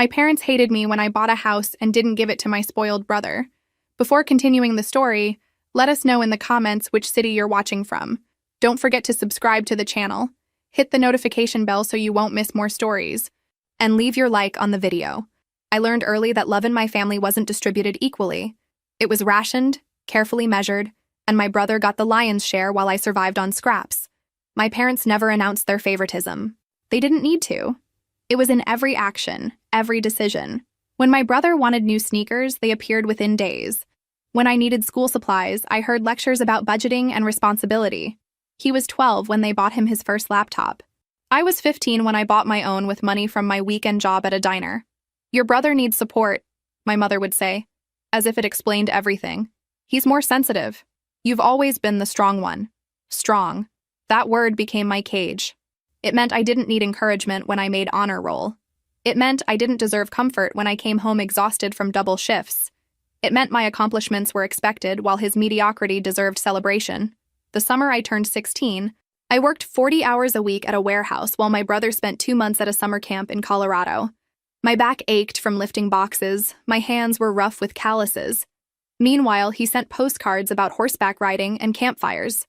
My parents hated me when I bought a house and didn't give it to my spoiled brother. Before continuing the story, let us know in the comments which city you're watching from. Don't forget to subscribe to the channel, hit the notification bell so you won't miss more stories, and leave your like on the video. I learned early that love in my family wasn't distributed equally. It was rationed, carefully measured, and my brother got the lion's share while I survived on scraps. My parents never announced their favoritism. They didn't need to. It was in every action, every decision. When my brother wanted new sneakers, they appeared within days. When I needed school supplies, I heard lectures about budgeting and responsibility. He was 12 when they bought him his first laptop. I was 15 when I bought my own with money from my weekend job at a diner. "Your brother needs support," my mother would say, as if it explained everything. "He's more sensitive. You've always been the strong one." Strong. That word became my cage. It meant I didn't need encouragement when I made honor roll. It meant I didn't deserve comfort when I came home exhausted from double shifts. It meant my accomplishments were expected while his mediocrity deserved celebration. The summer I turned 16, I worked 40 hours a week at a warehouse while my brother spent 2 months at a summer camp in Colorado. My back ached from lifting boxes, my hands were rough with calluses. Meanwhile, he sent postcards about horseback riding and campfires.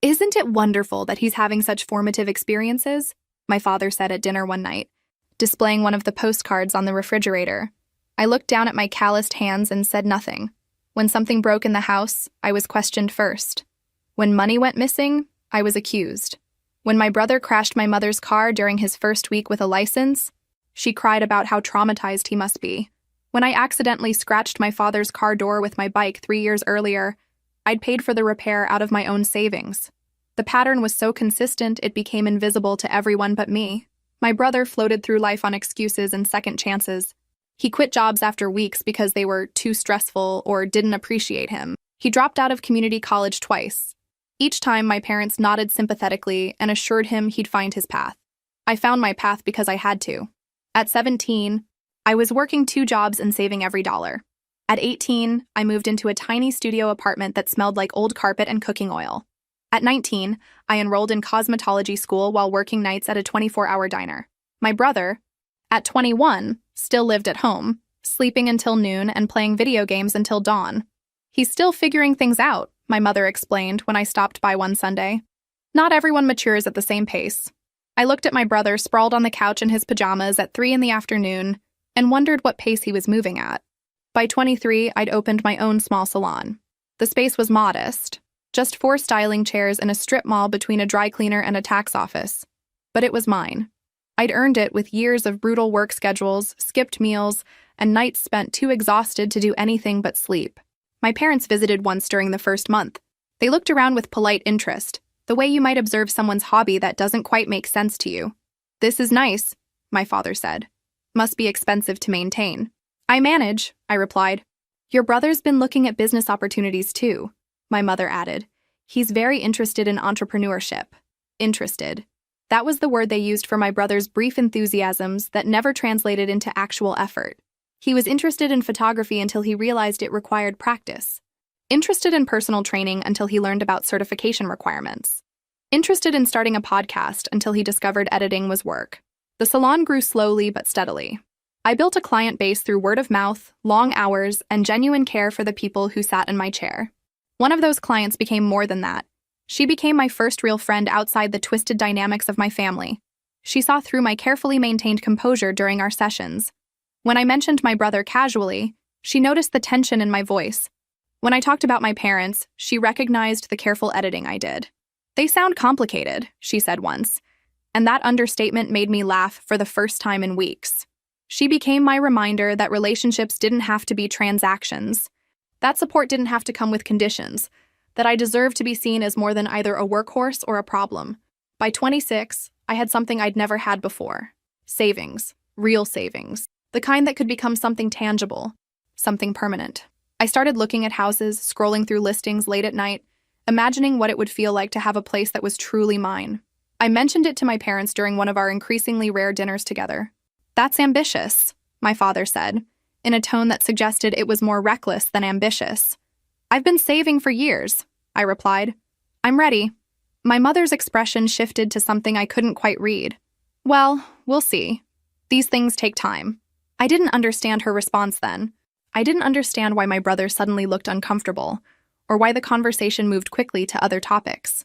"Isn't it wonderful that he's having such formative experiences?" my father said at dinner one night, displaying one of the postcards on the refrigerator. I looked down at my calloused hands and said nothing. When something broke in the house, I was questioned first. When money went missing, I was accused. When my brother crashed my mother's car during his first week with a license, she cried about how traumatized he must be. When I accidentally scratched my father's car door with my bike 3 years earlier, I'd paid for the repair out of my own savings. The pattern was so consistent it became invisible to everyone but me. My brother floated through life on excuses and second chances. He quit jobs after weeks because they were too stressful or didn't appreciate him. He dropped out of community college twice. Each time, my parents nodded sympathetically and assured him he'd find his path. I found my path because I had to. At 17, I was working 2 jobs and saving every dollar. At 18, I moved into a tiny studio apartment that smelled like old carpet and cooking oil. At 19, I enrolled in cosmetology school while working nights at a 24-hour diner. My brother, at 21, still lived at home, sleeping until noon and playing video games until dawn. "He's still figuring things out," my mother explained when I stopped by one Sunday. Not everyone matures at the same pace. I looked at my brother sprawled on the couch in his pajamas at 3 in the afternoon and wondered what pace he was moving at. By 23, I'd opened my own small salon. The space was modest, just 4 styling chairs in a strip mall between a dry cleaner and a tax office. But it was mine. I'd earned it with years of brutal work schedules, skipped meals, and nights spent too exhausted to do anything but sleep. My parents visited once during the first month. They looked around with polite interest, the way you might observe someone's hobby that doesn't quite make sense to you. "This is nice," my father said. "Must be expensive to maintain." "I manage," I replied. "Your brother's been looking at business opportunities too," my mother added. "He's very interested in entrepreneurship." Interested. That was the word they used for my brother's brief enthusiasms that never translated into actual effort. He was interested in photography until he realized it required practice. Interested in personal training until he learned about certification requirements. Interested in starting a podcast until he discovered editing was work. The salon grew slowly but steadily. I built a client base through word of mouth, long hours, and genuine care for the people who sat in my chair. One of those clients became more than that. She became my first real friend outside the twisted dynamics of my family. She saw through my carefully maintained composure during our sessions. When I mentioned my brother casually, she noticed the tension in my voice. When I talked about my parents, she recognized the careful editing I did. "They sound complicated," she said once, and that understatement made me laugh for the first time in weeks. She became my reminder that relationships didn't have to be transactions. That support didn't have to come with conditions, that I deserved to be seen as more than either a workhorse or a problem. By 26, I had something I'd never had before. Savings. Real savings. The kind that could become something tangible. Something permanent. I started looking at houses, scrolling through listings late at night, imagining what it would feel like to have a place that was truly mine. I mentioned it to my parents during one of our increasingly rare dinners together. "That's ambitious," my father said, in a tone that suggested it was more reckless than ambitious. "I've been saving for years," I replied. "I'm ready." My mother's expression shifted to something I couldn't quite read. "Well, we'll see. These things take time." I didn't understand her response then. I didn't understand why my brother suddenly looked uncomfortable, or why the conversation moved quickly to other topics.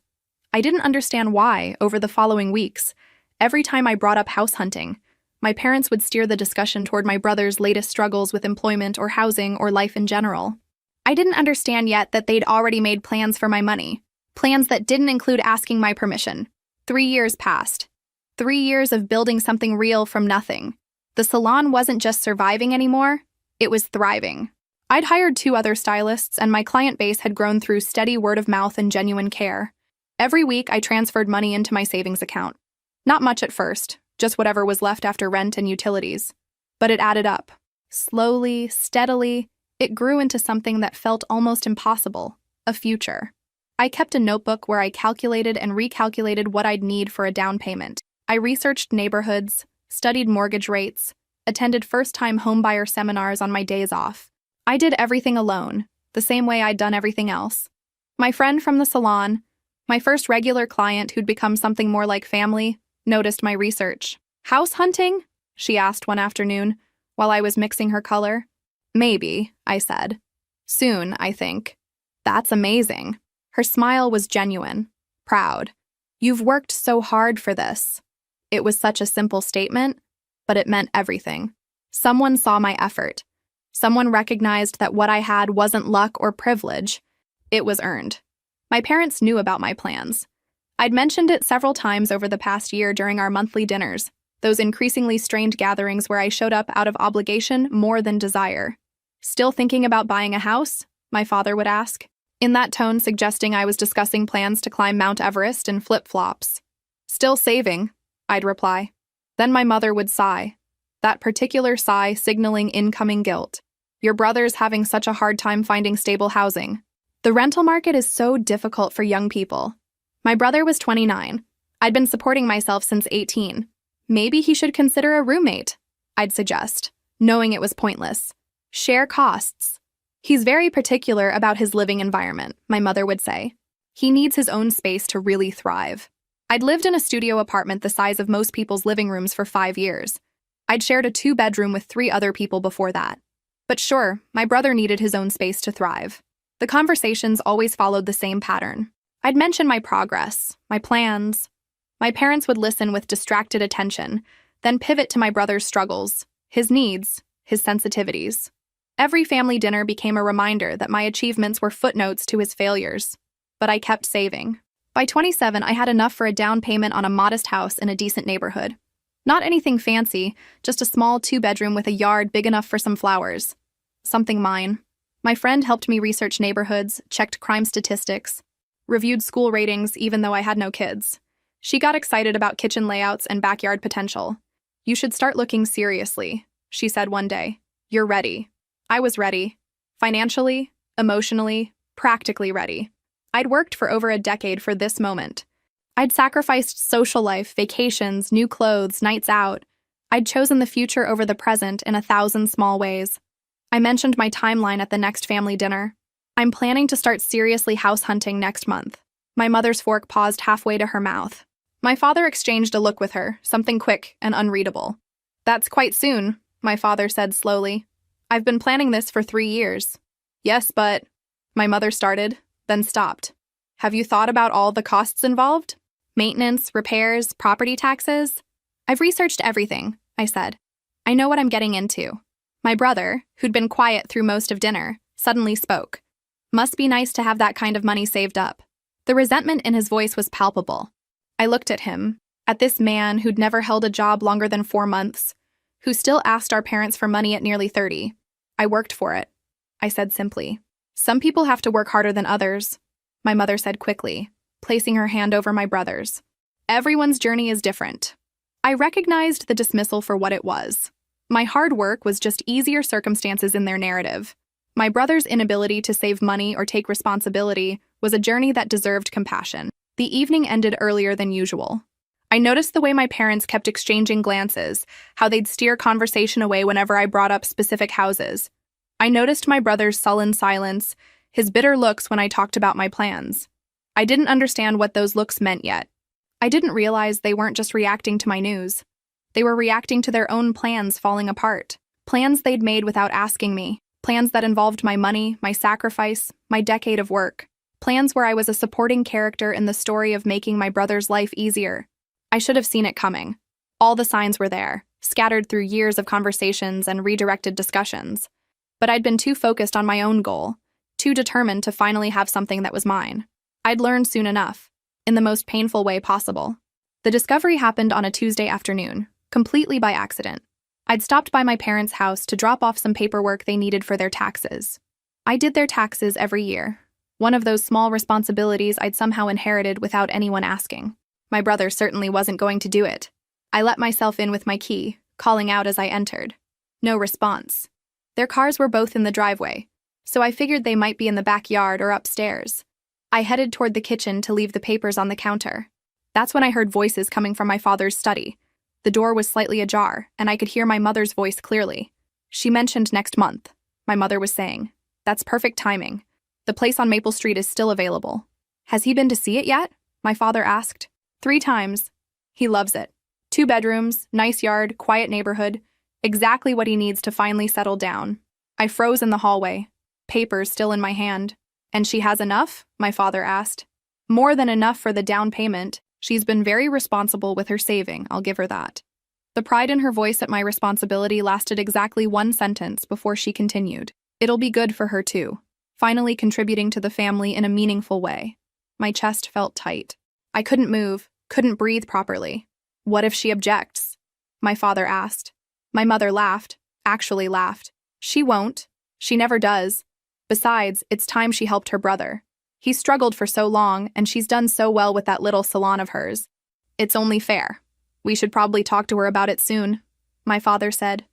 I didn't understand why, over the following weeks, every time I brought up house hunting, my parents would steer the discussion toward my brother's latest struggles with employment or housing or life in general. I didn't understand yet that they'd already made plans for my money, plans that didn't include asking my permission. 3 years passed. 3 years of building something real from nothing. The salon wasn't just surviving anymore, it was thriving. I'd hired 2 other stylists, and my client base had grown through steady word of mouth and genuine care. Every week, I transferred money into my savings account. Not much at first, just whatever was left after rent and utilities. But it added up. Slowly, steadily, it grew into something that felt almost impossible, a future. I kept a notebook where I calculated and recalculated what I'd need for a down payment. I researched neighborhoods, studied mortgage rates, attended first-time homebuyer seminars on my days off. I did everything alone, the same way I'd done everything else. My friend from the salon, my first regular client who'd become something more like family, noticed my research. "House hunting?" she asked one afternoon, while I was mixing her color. "Maybe," I said. "Soon, I think." "That's amazing." Her smile was genuine, proud. "You've worked so hard for this." It was such a simple statement, but it meant everything. Someone saw my effort. Someone recognized that what I had wasn't luck or privilege. It was earned. My parents knew about my plans. I'd mentioned it several times over the past year during our monthly dinners, those increasingly strained gatherings where I showed up out of obligation more than desire. "Still thinking about buying a house?" my father would ask, in that tone suggesting I was discussing plans to climb Mount Everest in flip-flops. "Still saving," I'd reply. Then my mother would sigh, that particular sigh signaling incoming guilt. "Your brother's having such a hard time finding stable housing. The rental market is so difficult for young people." My brother was 29. I'd been supporting myself since 18. "Maybe he should consider a roommate," I'd suggest, knowing it was pointless. "Share costs." "He's very particular about his living environment," my mother would say. "He needs his own space to really thrive." I'd lived in a studio apartment the size of most people's living rooms for 5 years. I'd shared a 2-bedroom with 3 other people before that. But sure, my brother needed his own space to thrive. The conversations always followed the same pattern. I'd mention my progress, my plans. My parents would listen with distracted attention, then pivot to my brother's struggles, his needs, his sensitivities. Every family dinner became a reminder that my achievements were footnotes to his failures. But I kept saving. By 27, I had enough for a down payment on a modest house in a decent neighborhood. Not anything fancy, just a small 2-bedroom with a yard big enough for some flowers. Something mine. My friend helped me research neighborhoods, checked crime statistics, reviewed school ratings even though I had no kids. She got excited about kitchen layouts and backyard potential. "You should start looking seriously," she said one day. "You're ready." I was ready. Financially, emotionally, practically ready. I'd worked for over a decade for this moment. I'd sacrificed social life, vacations, new clothes, nights out. I'd chosen the future over the present in 1,000 small ways. I mentioned my timeline at the next family dinner. "I'm planning to start seriously house hunting next month." My mother's fork paused halfway to her mouth. My father exchanged a look with her, something quick and unreadable. "That's quite soon," my father said slowly. "I've been planning this for 3 years." "Yes, but..." my mother started, then stopped. "Have you thought about all the costs involved? Maintenance, repairs, property taxes?" "I've researched everything," I said. "I know what I'm getting into." My brother, who'd been quiet through most of dinner, suddenly spoke. "Must be nice to have that kind of money saved up." The resentment in his voice was palpable. I looked at him, at this man who'd never held a job longer than 4 months, who still asked our parents for money at nearly 30. "I worked for it," I said simply. "Some people have to work harder than others," my mother said quickly, placing her hand over my brother's. "Everyone's journey is different." I recognized the dismissal for what it was. My hard work was just easier circumstances in their narrative. My brother's inability to save money or take responsibility was a journey that deserved compassion. The evening ended earlier than usual. I noticed the way my parents kept exchanging glances, how they'd steer conversation away whenever I brought up specific houses. I noticed my brother's sullen silence, his bitter looks when I talked about my plans. I didn't understand what those looks meant yet. I didn't realize they weren't just reacting to my news. They were reacting to their own plans falling apart. Plans they'd made without asking me. Plans that involved my money, my sacrifice, my decade of work. Plans where I was a supporting character in the story of making my brother's life easier. I should have seen it coming. All the signs were there, scattered through years of conversations and redirected discussions. But I'd been too focused on my own goal, too determined to finally have something that was mine. I'd learned soon enough, in the most painful way possible. The discovery happened on a Tuesday afternoon, completely by accident. I'd stopped by my parents' house to drop off some paperwork they needed for their taxes. I did their taxes every year, one of those small responsibilities I'd somehow inherited without anyone asking. My brother certainly wasn't going to do it. I let myself in with my key, calling out as I entered. No response. Their cars were both in the driveway, so I figured they might be in the backyard or upstairs. I headed toward the kitchen to leave the papers on the counter. That's when I heard voices coming from my father's study. The door was slightly ajar, and I could hear my mother's voice clearly. She mentioned next month, my mother was saying. That's perfect timing. The place on Maple Street is still available. Has he been to see it yet? My father asked. 3 times. He loves it. 2 bedrooms, nice yard, quiet neighborhood. Exactly what he needs to finally settle down. I froze in the hallway, papers still in my hand. And she has enough? My father asked. More than enough for the down payment. She's been very responsible with her saving, I'll give her that. The pride in her voice at my responsibility lasted exactly 1 sentence before she continued. It'll be good for her too. Finally contributing to the family in a meaningful way. My chest felt tight. I couldn't move, couldn't breathe properly. What if she objects? My father asked. My mother laughed, actually laughed. She won't. She never does. Besides, it's time she helped her brother. He struggled for so long, and she's done so well with that little salon of hers. It's only fair. We should probably talk to her about it soon, my father said,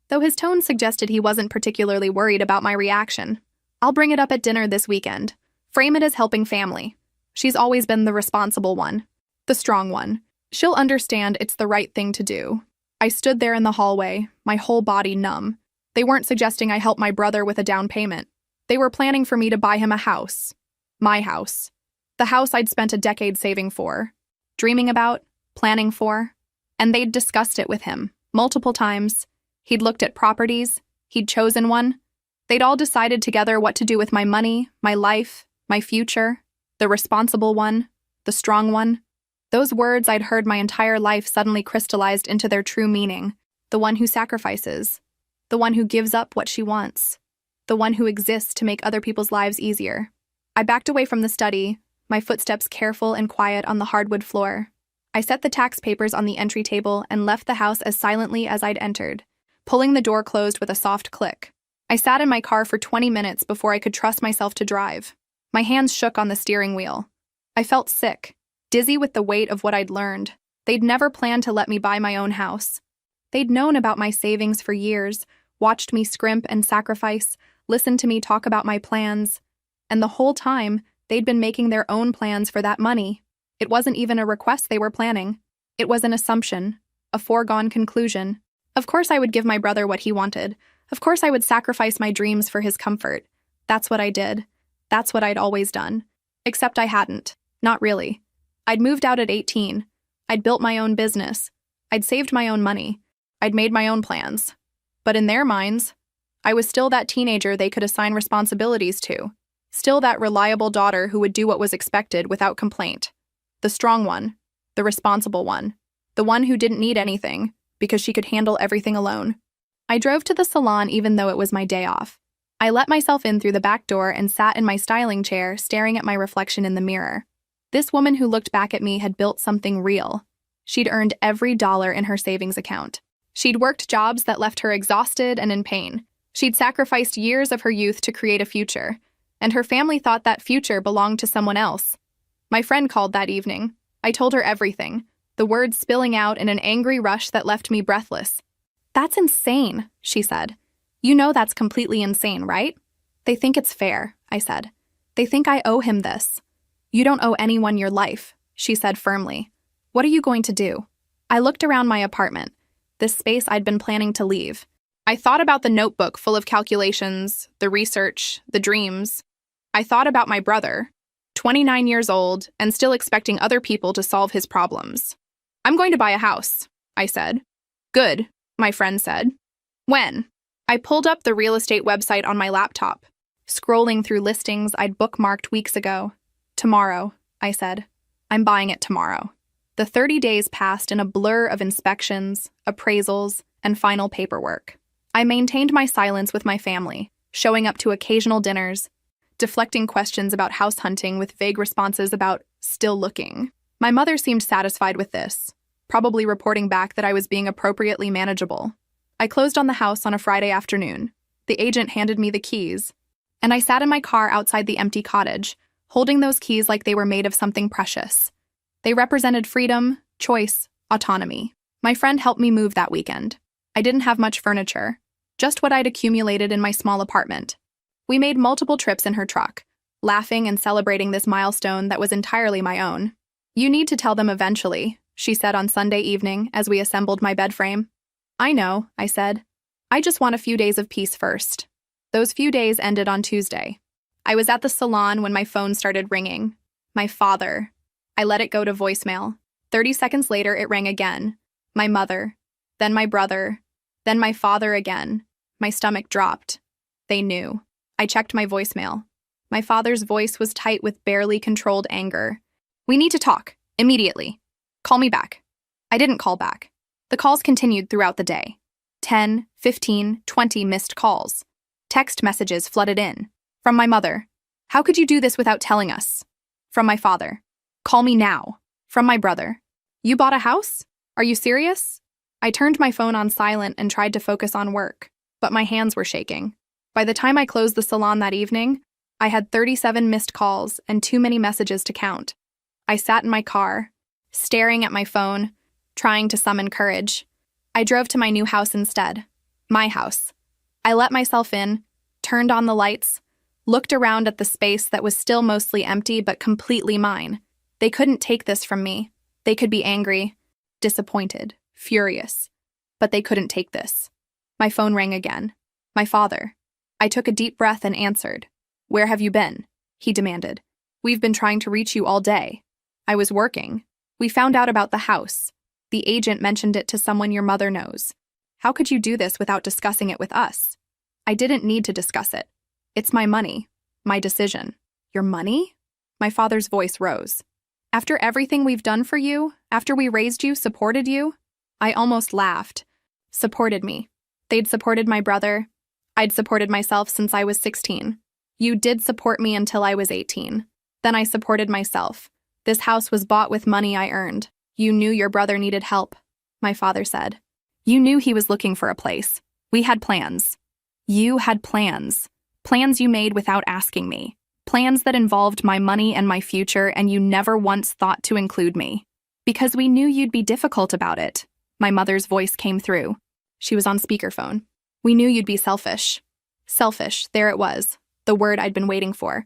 though his tone suggested he wasn't particularly worried about my reaction. I'll bring it up at dinner this weekend. Frame it as helping family. She's always been the responsible one, the strong one. She'll understand it's the right thing to do. I stood there in the hallway, my whole body numb. They weren't suggesting I help my brother with a down payment. They were planning for me to buy him a house. My house. The house I'd spent a decade saving for, dreaming about, planning for. And they'd discussed it with him, multiple times. He'd looked at properties. He'd chosen one. They'd all decided together what to do with my money, my life, my future, the responsible one, the strong one. Those words I'd heard my entire life suddenly crystallized into their true meaning. The one who sacrifices. The one who gives up what she wants. The one who exists to make other people's lives easier. I backed away from the study, my footsteps careful and quiet on the hardwood floor. I set the tax papers on the entry table and left the house as silently as I'd entered, pulling the door closed with a soft click. I sat in my car for 20 minutes before I could trust myself to drive. My hands shook on the steering wheel. I felt sick, dizzy with the weight of what I'd learned. They'd never planned to let me buy my own house. They'd known about my savings for years, watched me scrimp and sacrifice, listened to me talk about my plans. And the whole time, they'd been making their own plans for that money. It wasn't even a request they were planning. It was an assumption, a foregone conclusion. Of course I would give my brother what he wanted. Of course I would sacrifice my dreams for his comfort. That's what I did. That's what I'd always done. Except I hadn't. Not really. I'd moved out at 18. I'd built my own business. I'd saved my own money. I'd made my own plans. But in their minds, I was still that teenager they could assign responsibilities to. Still that reliable daughter who would do what was expected without complaint. The strong one. The responsible one. The one who didn't need anything, because she could handle everything alone. I drove to the salon even though it was my day off. I let myself in through the back door and sat in my styling chair, staring at my reflection in the mirror. This woman who looked back at me had built something real. She'd earned every dollar in her savings account. She'd worked jobs that left her exhausted and in pain. She'd sacrificed years of her youth to create a future. And her family thought that future belonged to someone else. My friend called that evening. I told her everything, the words spilling out in an angry rush that left me breathless. That's insane, she said. You know that's completely insane, right? They think it's fair, I said. They think I owe him this. You don't owe anyone your life, she said firmly. What are you going to do? I looked around my apartment, this space I'd been planning to leave. I thought about the notebook full of calculations, the research, the dreams. I thought about my brother, 29 years old, and still expecting other people to solve his problems. I'm going to buy a house, I said. Good, my friend said. When? I pulled up the real estate website on my laptop, scrolling through listings I'd bookmarked weeks ago. Tomorrow, I said. I'm buying it tomorrow. The 30 days passed in a blur of inspections, appraisals, and final paperwork. I maintained my silence with my family, showing up to occasional dinners, deflecting questions about house hunting with vague responses about still looking. My mother seemed satisfied with this, probably reporting back that I was being appropriately manageable. I closed on the house on a Friday afternoon. The agent handed me the keys, and I sat in my car outside the empty cottage, holding those keys like they were made of something precious. They represented freedom, choice, autonomy. My friend helped me move that weekend. I didn't have much furniture, just what I'd accumulated in my small apartment. We made multiple trips in her truck, laughing and celebrating this milestone that was entirely my own. You need to tell them eventually, she said on Sunday evening as we assembled my bed frame. I know, I said. I just want a few days of peace first. Those few days ended on Tuesday. I was at the salon when my phone started ringing. My father. I let it go to voicemail. 30 seconds later, it rang again. My mother. Then my brother. Then my father again. My stomach dropped. They knew. I checked my voicemail. My father's voice was tight with barely controlled anger. We need to talk. Immediately. Call me back. I didn't call back. The calls continued throughout the day. 10, 15, 20 missed calls. Text messages flooded in. From my mother. How could you do this without telling us? From my father. Call me now. From my brother. You bought a house? Are you serious? I turned my phone on silent and tried to focus on work, but my hands were shaking. By the time I closed the salon that evening, I had 37 missed calls and too many messages to count. I sat in my car, staring at my phone, trying to summon courage. I drove to my new house instead. My house. I let myself in, turned on the lights, looked around at the space that was still mostly empty but completely mine. They couldn't take this from me. They could be angry, disappointed, furious, but they couldn't take this. My phone rang again. My father. I took a deep breath and answered. Where have you been? He demanded. We've been trying to reach you all day. I was working. We found out about the house. The agent mentioned it to someone your mother knows. How could you do this without discussing it with us? I didn't need to discuss it. It's my money. My decision. Your money? My father's voice rose. After everything we've done for you, after we raised you, supported you, I almost laughed. Supported me. They'd supported my brother. I'd supported myself since I was 16. You did support me until I was 18. Then I supported myself. This house was bought with money I earned. You knew your brother needed help, my father said. You knew he was looking for a place. We had plans. You had plans. Plans you made without asking me. Plans that involved my money and my future, and you never once thought to include me. Because we knew you'd be difficult about it. My mother's voice came through. She was on speakerphone. We knew you'd be selfish. Selfish, there it was, the word I'd been waiting for.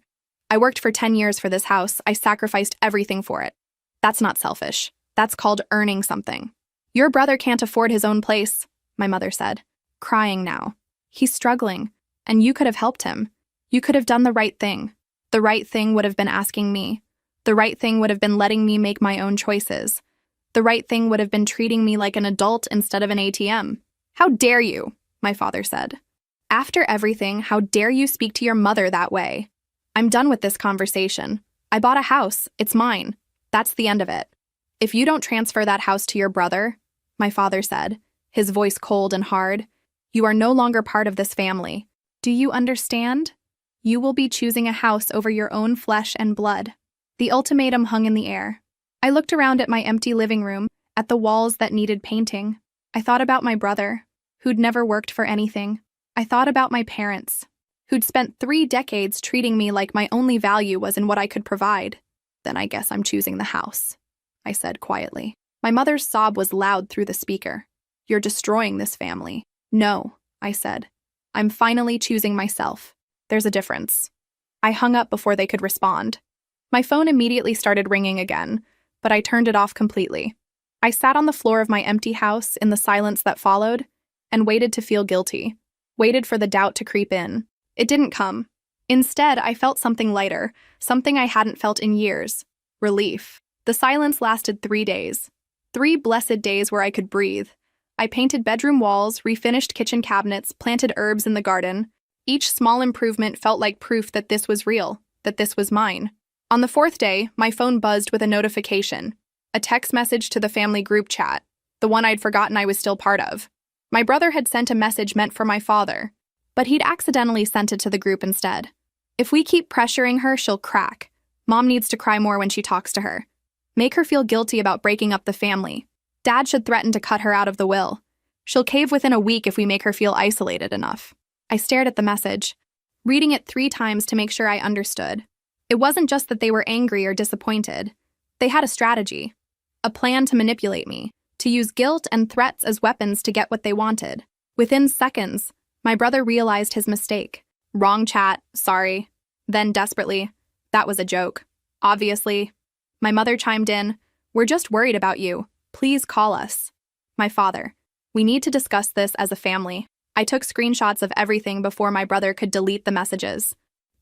I worked for 10 years for this house. I sacrificed everything for it. That's not selfish. That's called earning something. Your brother can't afford his own place, my mother said, crying now. He's struggling, and you could have helped him. You could have done the right thing. The right thing would have been asking me. The right thing would have been letting me make my own choices. The right thing would have been treating me like an adult instead of an ATM. How dare you, my father said. After everything, how dare you speak to your mother that way? I'm done with this conversation. I bought a house. It's mine. That's the end of it. If you don't transfer that house to your brother, my father said, his voice cold and hard, you are no longer part of this family. Do you understand? You will be choosing a house over your own flesh and blood. The ultimatum hung in the air. I looked around at my empty living room, at the walls that needed painting. I thought about my brother, who'd never worked for anything. I thought about my parents, who'd spent 3 decades treating me like my only value was in what I could provide. Then I guess I'm choosing the house, I said quietly. My mother's sob was loud through the speaker. You're destroying this family. No, I said. I'm finally choosing myself. There's a difference. I hung up before they could respond. My phone immediately started ringing again, but I turned it off completely. I sat on the floor of my empty house in the silence that followed and waited to feel guilty, waited for the doubt to creep in. It didn't come. Instead, I felt something lighter, something I hadn't felt in years. Relief. The silence lasted 3 days. 3 blessed days where I could breathe. I painted bedroom walls, refinished kitchen cabinets, planted herbs in the garden. Each small improvement felt like proof that this was real, that this was mine. On the fourth day, my phone buzzed with a notification, a text message to the family group chat, the one I'd forgotten I was still part of. My brother had sent a message meant for my father, but he'd accidentally sent it to the group instead. If we keep pressuring her, she'll crack. Mom needs to cry more when she talks to her. Make her feel guilty about breaking up the family. Dad should threaten to cut her out of the will. She'll cave within a week if we make her feel isolated enough. I stared at the message, reading it 3 times to make sure I understood. It wasn't just that they were angry or disappointed. They had a strategy, a plan to manipulate me, to use guilt and threats as weapons to get what they wanted. Within seconds, my brother realized his mistake. Wrong chat, sorry. Then desperately, that was a joke. Obviously. My mother chimed in, we're just worried about you. Please call us. My father, we need to discuss this as a family. I took screenshots of everything before my brother could delete the messages.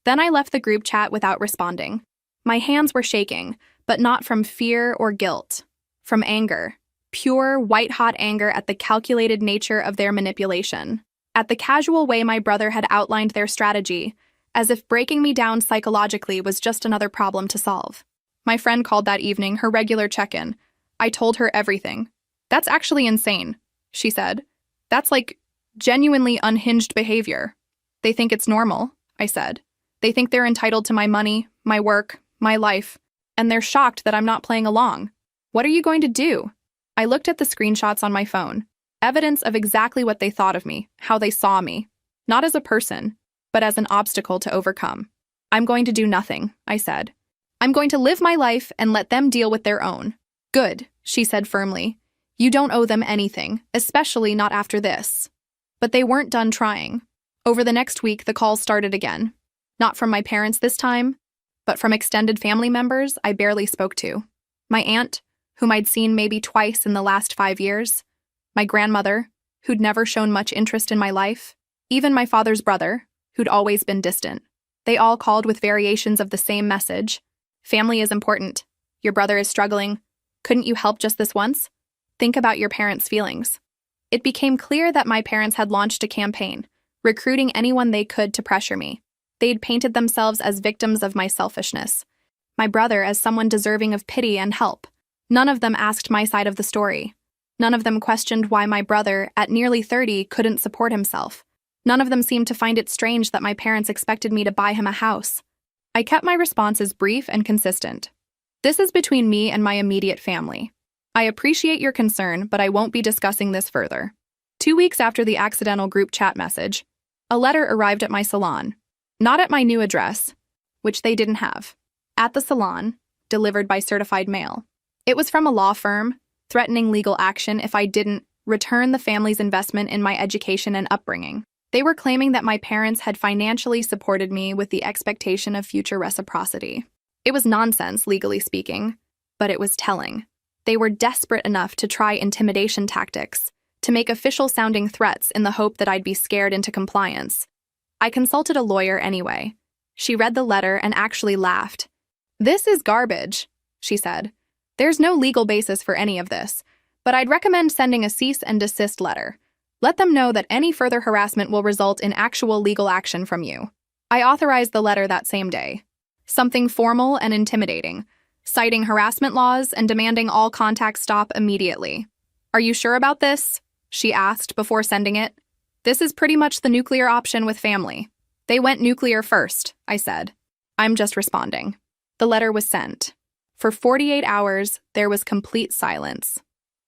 Then I left the group chat without responding. My hands were shaking, but not from fear or guilt. From anger. Pure, white-hot anger at the calculated nature of their manipulation. At the casual way my brother had outlined their strategy, as if breaking me down psychologically was just another problem to solve. My friend called that evening, her regular check-in. I told her everything. That's actually insane, she said. That's like genuinely unhinged behavior. They think it's normal, I said. They think they're entitled to my money, my work, my life, and they're shocked that I'm not playing along. What are you going to do? I looked at the screenshots on my phone. Evidence of exactly what they thought of me, how they saw me. Not as a person, but as an obstacle to overcome. I'm going to do nothing, I said. I'm going to live my life and let them deal with their own. Good, she said firmly. You don't owe them anything, especially not after this. But they weren't done trying. Over the next week, the calls started again. Not from my parents this time, but from extended family members I barely spoke to. My aunt, whom I'd seen maybe twice in the last 5 years. My grandmother, who'd never shown much interest in my life. Even my father's brother, who'd always been distant. They all called with variations of the same message. Family is important. Your brother is struggling. Couldn't you help just this once? Think about your parents' feelings. It became clear that my parents had launched a campaign, recruiting anyone they could to pressure me. They'd painted themselves as victims of my selfishness. My brother as someone deserving of pity and help. None of them asked my side of the story. None of them questioned why my brother, at nearly 30, couldn't support himself. None of them seemed to find it strange that my parents expected me to buy him a house. I kept my responses brief and consistent. This is between me and my immediate family. I appreciate your concern, but I won't be discussing this further. 2 weeks after the accidental group chat message, a letter arrived at my salon. Not at my new address, which they didn't have. At the salon, delivered by certified mail. It was from a law firm, threatening legal action if I didn't return the family's investment in my education and upbringing. They were claiming that my parents had financially supported me with the expectation of future reciprocity. It was nonsense, legally speaking, but it was telling. They were desperate enough to try intimidation tactics, to make official-sounding threats in the hope that I'd be scared into compliance. I consulted a lawyer anyway. She read the letter and actually laughed. "This is garbage," she said. "There's no legal basis for any of this, but I'd recommend sending a cease and desist letter. Let them know that any further harassment will result in actual legal action from you." I authorized the letter that same day. Something formal and intimidating, citing harassment laws and demanding all contact stop immediately. "Are you sure about this?" she asked before sending it. "This is pretty much the nuclear option with family." "They went nuclear first," I said. "I'm just responding." The letter was sent. For 48 hours, there was complete silence.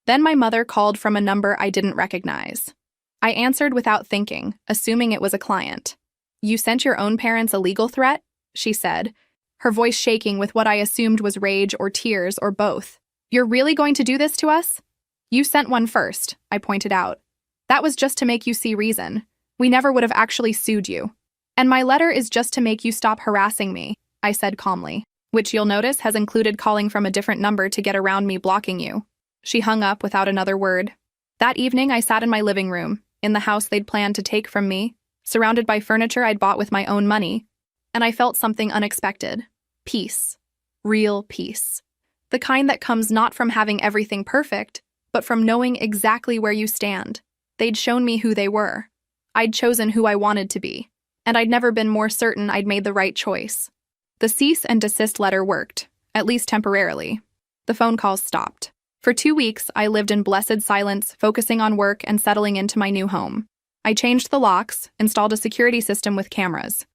Then my mother called from a number I didn't recognize. I answered without thinking, assuming it was a client. "You sent your own parents a legal threat?" she said, her voice shaking with what I assumed was rage or tears or both. "You're really going to do this to us?" "You sent one first," I pointed out. "That was just to make you see reason. We never would have actually sued you. And my letter is just to make you stop harassing me," I said calmly, "which you'll notice has included calling from a different number to get around me blocking you." She hung up without another word. That evening, I sat in my living room, in the house they'd planned to take from me, surrounded by furniture I'd bought with my own money, and I felt something unexpected. Peace. Real peace. The kind that comes not from having everything perfect, but from knowing exactly where you stand. They'd shown me who they were. I'd chosen who I wanted to be, and I'd never been more certain I'd made the right choice. The cease and desist letter worked, at least temporarily. The phone calls stopped. For 2 weeks, I lived in blessed silence, focusing on work and settling into my new home. I changed the locks, installed a security system with cameras.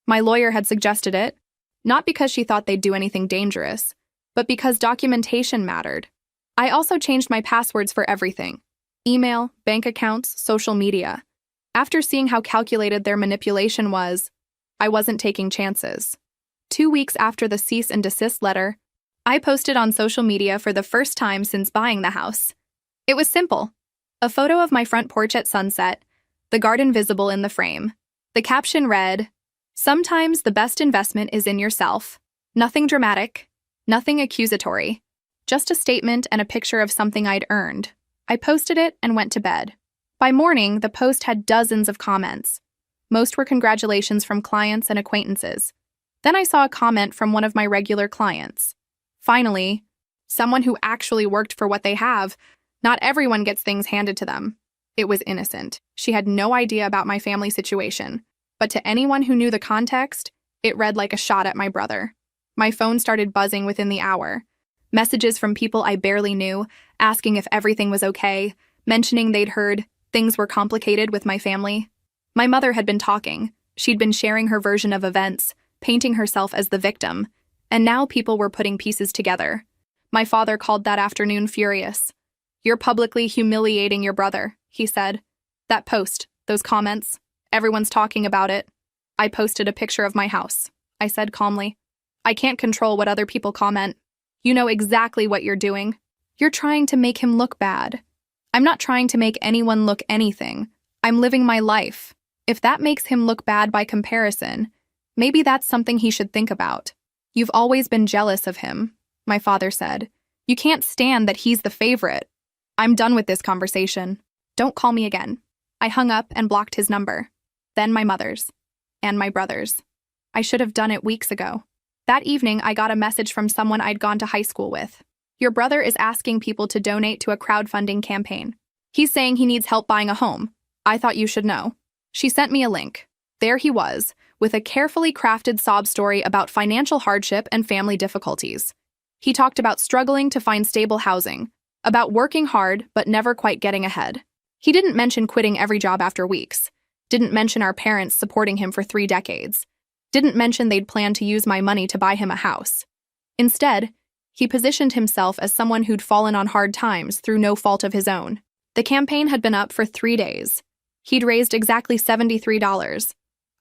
My lawyer had suggested it, not because she thought they'd do anything dangerous, but because documentation mattered. I also changed my passwords for everything: email, bank accounts, social media. After seeing how calculated their manipulation was, I wasn't taking chances. 2 weeks after the cease and desist letter, I posted on social media for the first time since buying the house. It was simple. A photo of my front porch at sunset, the garden visible in the frame. The caption read, "Sometimes the best investment is in yourself." Nothing dramatic, nothing accusatory, just a statement and a picture of something I'd earned. I posted it and went to bed. By morning, the post had dozens of comments. Most were congratulations from clients and acquaintances. Then I saw a comment from one of my regular clients. Finally, someone who actually worked for what they have. Not everyone gets things handed to them. It was innocent. She had no idea about my family situation. But to anyone who knew the context, it read like a shot at my brother. My phone started buzzing within the hour. Messages from people I barely knew, asking if everything was okay, mentioning they'd heard things were complicated with my family. My mother had been talking. She'd been sharing her version of events, painting herself as the victim. And now people were putting pieces together. My father called that afternoon furious. "You're publicly humiliating your brother," he said. "That post, those comments, everyone's talking about it." "I posted a picture of my house," I said calmly. "I can't control what other people comment. You know exactly what you're doing. You're trying to make him look bad." "I'm not trying to make anyone look anything. I'm living my life. If that makes him look bad by comparison, maybe that's something he should think about." "You've always been jealous of him," my father said. "You can't stand that he's the favorite." "I'm done with this conversation. Don't call me again." I hung up and blocked his number. Then my mother's. And my brother's. I should have done it weeks ago. That evening, I got a message from someone I'd gone to high school with. "Your brother is asking people to donate to a crowdfunding campaign. He's saying he needs help buying a home. I thought you should know." She sent me a link. There he was, with a carefully crafted sob story about financial hardship and family difficulties. He talked about struggling to find stable housing, about working hard but never quite getting ahead. He didn't mention quitting every job after weeks, didn't mention our parents supporting him for 3 decades, didn't mention they'd planned to use my money to buy him a house. Instead, he positioned himself as someone who'd fallen on hard times through no fault of his own. The campaign had been up for 3 days. He'd raised exactly $73.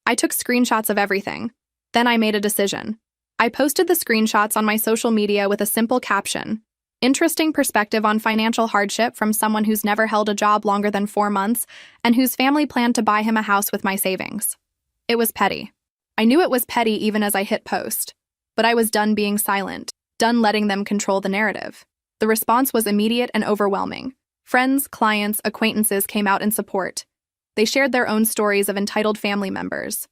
I took screenshots of everything. Then I made a decision. I posted the screenshots on my social media with a simple caption: "Interesting perspective on financial hardship from someone who's never held a job longer than 4 months and whose family planned to buy him a house with my savings." It was petty. I knew it was petty even as I hit post. But I was done being silent, done letting them control the narrative. The response was immediate and overwhelming. Friends, clients, acquaintances came out in support. They shared their own stories of entitled family members.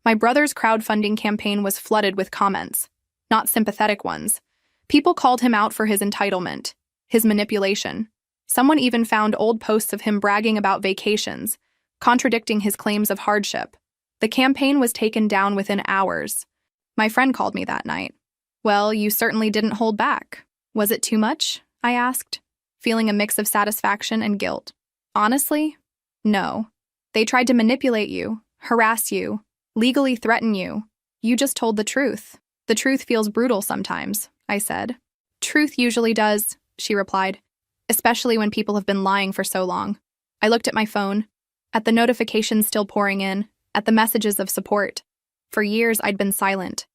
My brother's crowdfunding campaign was flooded with comments, not sympathetic ones. People called him out for his entitlement, his manipulation. Someone even found old posts of him bragging about vacations, contradicting his claims of hardship. The campaign was taken down within hours. My friend called me that night. "Well, you certainly didn't hold back. Was it too much?" I asked, feeling a mix of satisfaction and guilt. "Honestly, no. They tried to manipulate you, harass you, legally threaten you. You just told the truth. The truth feels brutal sometimes," I said. "Truth usually does," she replied, "especially when people have been lying for so long." I looked at my phone, at the notifications still pouring in, at the messages of support. For years, I'd been silent.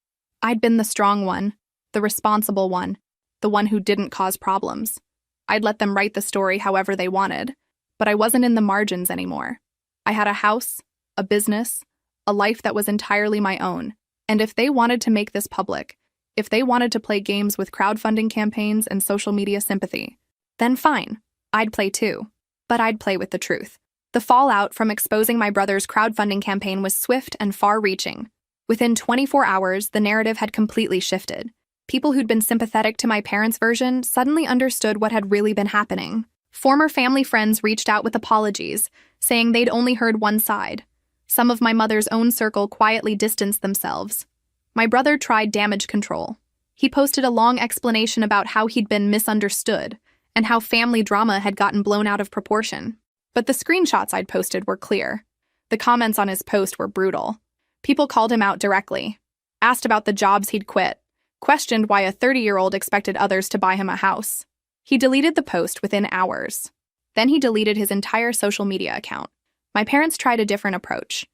I'd been the strong one, the responsible one, the one who didn't cause problems. I'd let them write the story however they wanted, but I wasn't in the margins anymore. I had a house, a business, a life that was entirely my own, and if they wanted to make this public, if they wanted to play games with crowdfunding campaigns and social media sympathy, then fine, I'd play too. But I'd play with the truth. The fallout from exposing my brother's crowdfunding campaign was swift and far-reaching. Within 24 hours, the narrative had completely shifted. People who'd been sympathetic to my parents' version suddenly understood what had really been happening. Former family friends reached out with apologies, saying they'd only heard one side. Some of my mother's own circle quietly distanced themselves. My brother tried damage control. He posted a long explanation about how he'd been misunderstood and how family drama had gotten blown out of proportion. But the screenshots I'd posted were clear. The comments on his post were brutal. People called him out directly, asked about the jobs he'd quit, questioned why a 30-year-old expected others to buy him a house. He deleted the post within hours. Then he deleted his entire social media account. My parents tried a different approach.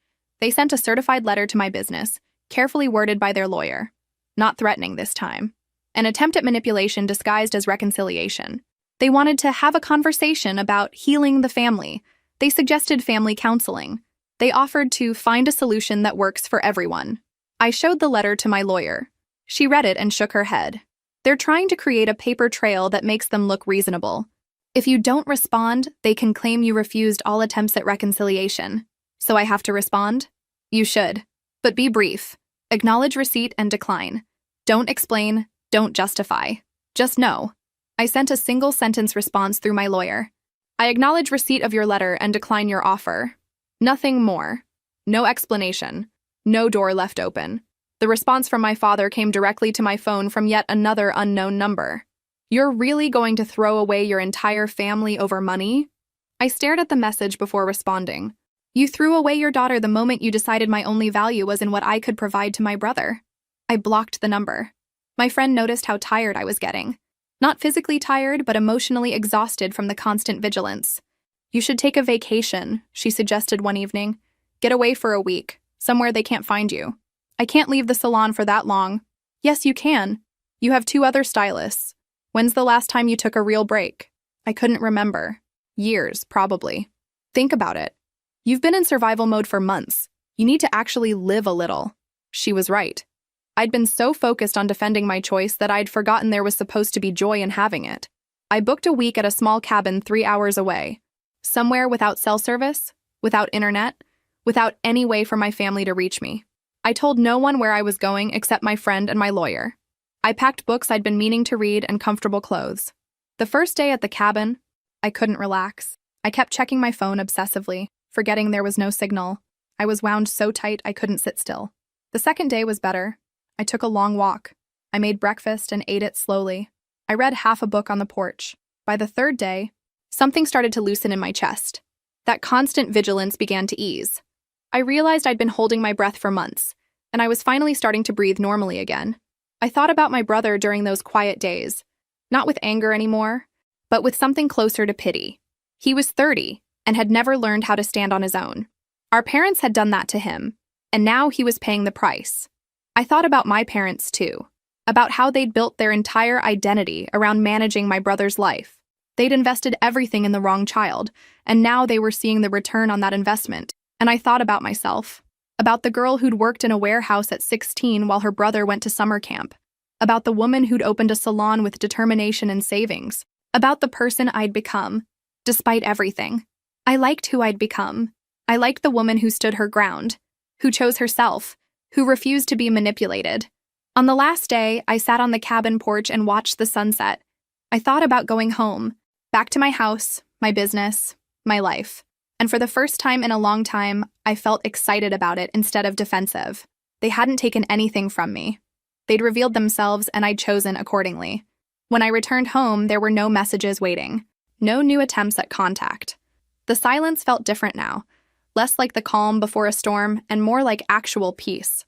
They sent a certified letter to my business, carefully worded by their lawyer. Not threatening this time. An attempt at manipulation disguised as reconciliation. They wanted to have a conversation about healing the family. They suggested family counseling. They offered to find a solution that works for everyone. I showed the letter to my lawyer. She read it and shook her head. They're trying to create a paper trail that makes them look reasonable. If you don't respond, they can claim you refused all attempts at reconciliation. So I have to respond? You should. But be brief. Acknowledge receipt and decline. Don't explain, don't justify. Just no. I sent a single-sentence response through my lawyer. I acknowledge receipt of your letter and decline your offer. Nothing more. No explanation. No door left open. The response from my father came directly to my phone from yet another unknown number. You're really going to throw away your entire family over money? I stared at the message before responding. You threw away your daughter the moment you decided my only value was in what I could provide to my brother. I blocked the number. My friend noticed how tired I was getting. Not physically tired, but emotionally exhausted from the constant vigilance. You should take a vacation, she suggested one evening. Get away for a week, somewhere they can't find you. I can't leave the salon for that long. Yes, you can. You have 2 other stylists. When's the last time you took a real break? I couldn't remember. Years, probably. Think about it. You've been in survival mode for months. You need to actually live a little. She was right. I'd been so focused on defending my choice that I'd forgotten there was supposed to be joy in having it. I booked a week at a small cabin 3 hours away. Somewhere without cell service, without internet, without any way for my family to reach me. I told no one where I was going except my friend and my lawyer. I packed books I'd been meaning to read and comfortable clothes. The first day at the cabin, I couldn't relax. I kept checking my phone obsessively, forgetting there was no signal. I was wound so tight I couldn't sit still. The second day was better. I took a long walk. I made breakfast and ate it slowly. I read half a book on the porch. By the third day, something started to loosen in my chest. That constant vigilance began to ease. I realized I'd been holding my breath for months, and I was finally starting to breathe normally again. I thought about my brother during those quiet days, not with anger anymore, but with something closer to pity. He was 30 and had never learned how to stand on his own. Our parents had done that to him, and now he was paying the price. I thought about my parents too, about how they'd built their entire identity around managing my brother's life. They'd invested everything in the wrong child, and now they were seeing the return on that investment. And I thought about myself, about the girl who'd worked in a warehouse at 16 while her brother went to summer camp, about the woman who'd opened a salon with determination and savings, about the person I'd become, despite everything. I liked who I'd become. I liked the woman who stood her ground, who chose herself, who refused to be manipulated. On the last day, I sat on the cabin porch and watched the sunset. I thought about going home, back to my house, my business, my life. And for the first time in a long time, I felt excited about it instead of defensive. They hadn't taken anything from me. They'd revealed themselves and I'd chosen accordingly. When I returned home, there were no messages waiting, no new attempts at contact. The silence felt different now, less like the calm before a storm and more like actual peace.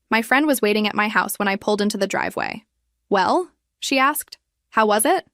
My friend was waiting at my house when I pulled into the driveway. Well, she asked. How was it?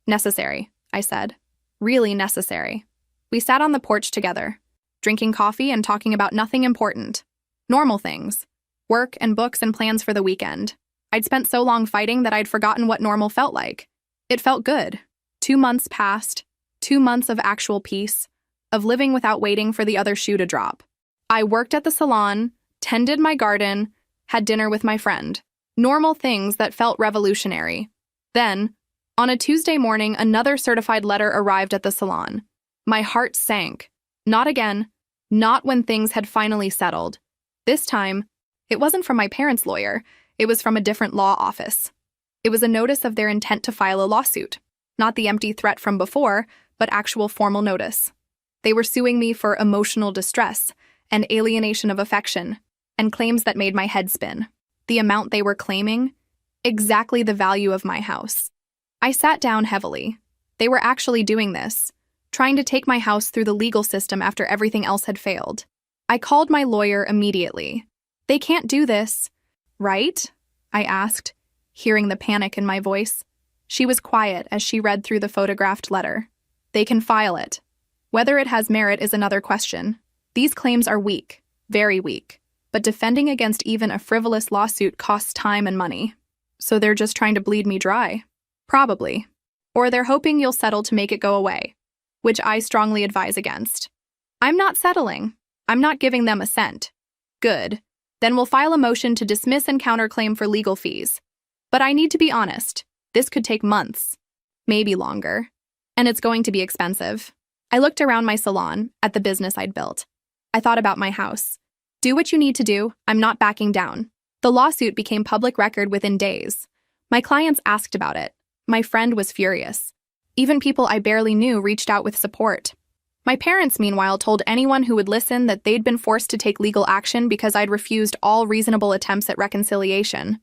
Necessary, I said. Really necessary. We sat on the porch together, drinking coffee and talking about nothing important. Normal things. Work and books and plans for the weekend. I'd spent so long fighting that I'd forgotten what normal felt like. It felt good. 2 months passed. 2 months of actual peace, of living without waiting for the other shoe to drop. I worked at the salon, tended my garden, had dinner with my friend. Normal things that felt revolutionary. Then, on a Tuesday morning, another certified letter arrived at the salon. My heart sank. Not again. Not when things had finally settled. This time, it wasn't from my parents' lawyer. It was from a different law office. It was a notice of their intent to file a lawsuit. Not the empty threat from before, but actual formal notice. They were suing me for emotional distress and alienation of affection, and claims that made my head spin. The amount they were claiming, exactly the value of my house. I sat down heavily. They were actually doing this, trying to take my house through the legal system after everything else had failed. I called my lawyer immediately. They can't do this, right? I asked, hearing the panic in my voice. She was quiet as she read through the photographed letter. They can file it. Whether it has merit is another question. These claims are weak, very weak, but defending against even a frivolous lawsuit costs time and money. So they're just trying to bleed me dry? Probably. Or they're hoping you'll settle to make it go away, which I strongly advise against. I'm not settling. I'm not giving them a cent. Good. Then we'll file a motion to dismiss and counterclaim for legal fees. But I need to be honest. This could take months, maybe longer. And it's going to be expensive. I looked around my salon, at the business I'd built. I thought about my house. Do what you need to do, I'm not backing down. The lawsuit became public record within days. My clients asked about it. My friend was furious. Even people I barely knew reached out with support. My parents, meanwhile, told anyone who would listen that they'd been forced to take legal action because I'd refused all reasonable attempts at reconciliation.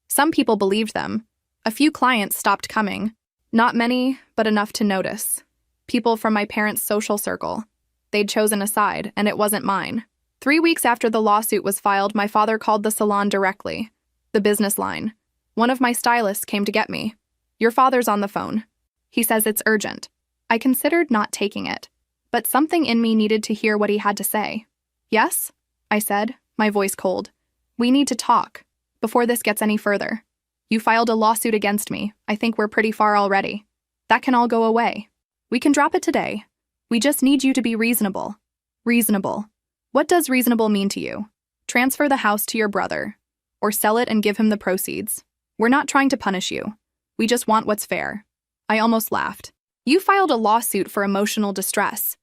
Some people believed them. A few clients stopped coming. Not many, but enough to notice. People from my parents' social circle. They'd chosen a side, and it wasn't mine. 3 weeks after the lawsuit was filed, my father called the salon directly. The business line. One of my stylists came to get me. Your father's on the phone. He says it's urgent. I considered not taking it, but something in me needed to hear what he had to say. Yes? I said, my voice cold. We need to talk, before this gets any further. You filed a lawsuit against me. I think we're pretty far already. That can all go away. We can drop it today. We just need you to be reasonable. Reasonable. What does reasonable mean to you? Transfer the house to your brother, or sell it and give him the proceeds. We're not trying to punish you. We just want what's fair. I almost laughed. You filed a lawsuit for emotional distress.